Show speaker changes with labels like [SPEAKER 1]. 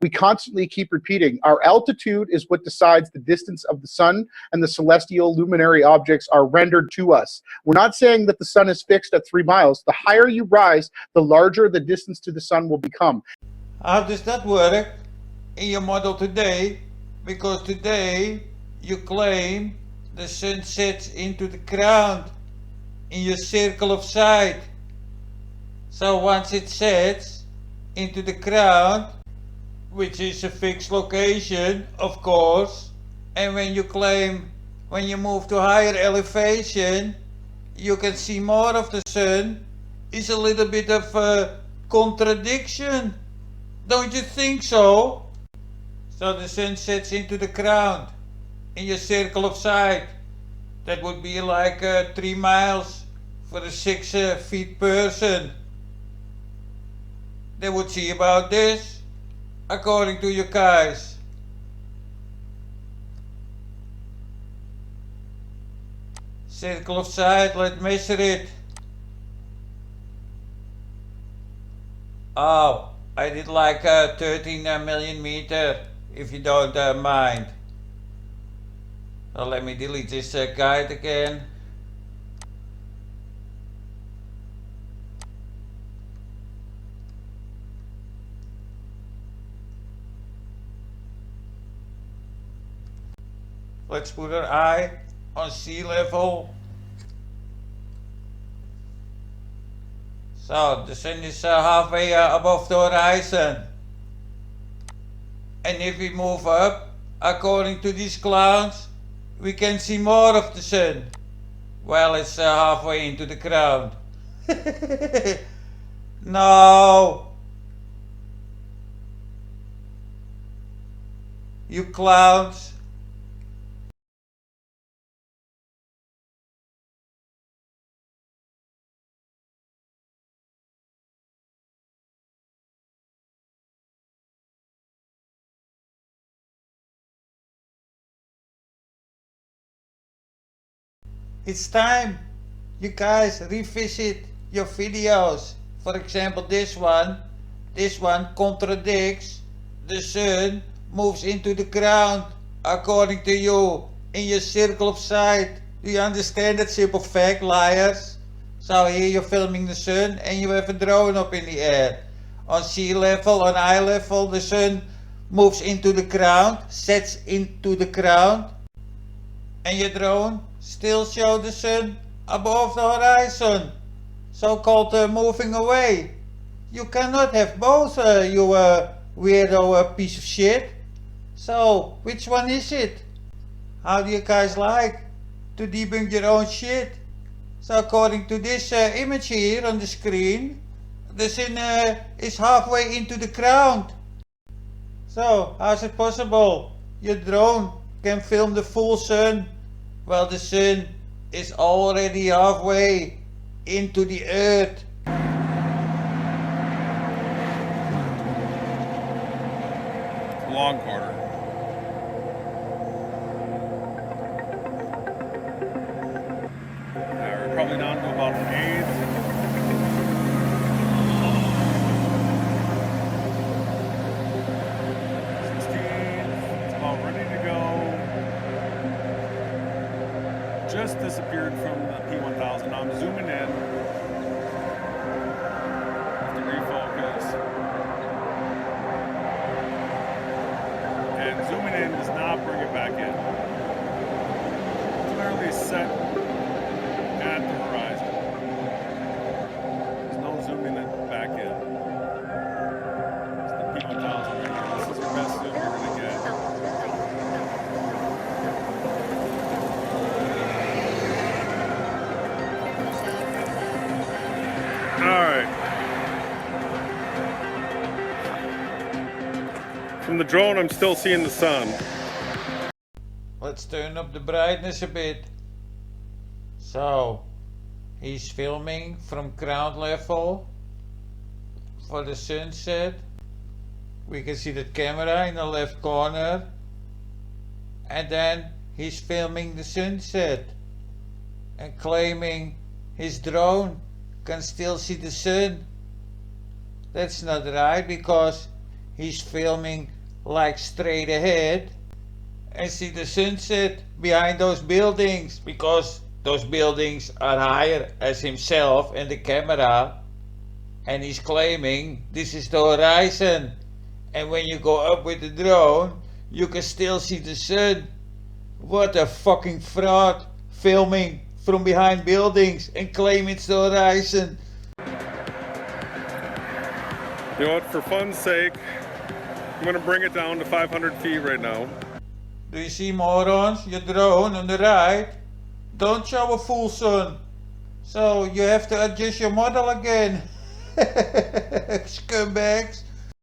[SPEAKER 1] We constantly keep repeating, our altitude is what decides the distance of the sun, and the celestial luminary objects are rendered to us. We're not saying that the sun is fixed at 3 miles. The higher you rise, the larger the distance to the sun will become.
[SPEAKER 2] How does that work in your model today? Because today you claim the sun sets into the ground in your circle of sight. So once it sets into the ground, which is a fixed location, of course, and when you claim when you move to higher elevation, you can see more of the sun, is a little bit of a contradiction. Don't you think so? So the sun sets into the ground in your circle of sight. That would be like 3 miles for a 6 feet person. They would see about this, according to you guys. Circle of sight, let's measure it. Oh, I did like 13 million meter, if you don't mind. So let me delete this guide again. Let's put our eye on sea level. So the sun is halfway above the horizon. And if we move up, according to these clouds, we can see more of the sun. Well, it's halfway into the ground. No. You clowns. It's time you guys revisit your videos. For example, this one contradicts. The sun moves into the ground according to you in your circle of sight. Do you understand that simple fact, liars? So here you're filming the sun and you have a drone up in the air. On sea level, on eye level, the sun moves into the ground, sets into the ground, and your drone still shows the sun above the horizon, so-called moving away. You cannot have both, you weirdo piece of shit. So, which one is it? How do you guys like to debunk your own shit? So according to this image here on the screen, the sun is halfway into the ground. So, how's it possible? Your drone can film the full sun, while the sun is already halfway into the earth.
[SPEAKER 3] Long quarter. We're probably down to about an eighth. 16. It's about ready to go. Just disappeared from the P1000. Now I'm zooming in. Have to refocus. And zooming in does not bring it back in. Clearly set at the horizon. There's no zooming it back in. It's the P1000 right here. This is the best zoom you're going to get. Alright. From the drone, I'm still seeing the sun.
[SPEAKER 2] Let's turn up the brightness a bit. So, he's filming from ground level for the sunset. We can see the camera in the left corner. And then he's filming the sunset and claiming his drone can still see the sun. That's not right, because he's filming like straight ahead and see the sunset behind those buildings, because those buildings are higher as himself and the camera, and he's claiming this is the horizon. And when you go up with the drone, you can still see the sun. What a fucking fraud, filming from behind buildings and claim it's the horizon.
[SPEAKER 3] You know what? For fun's sake, I'm gonna bring it down to 500 feet right now.
[SPEAKER 2] Do you see, morons? Your drone on the right don't show a full sun. So you have to adjust your model again. Scumbags.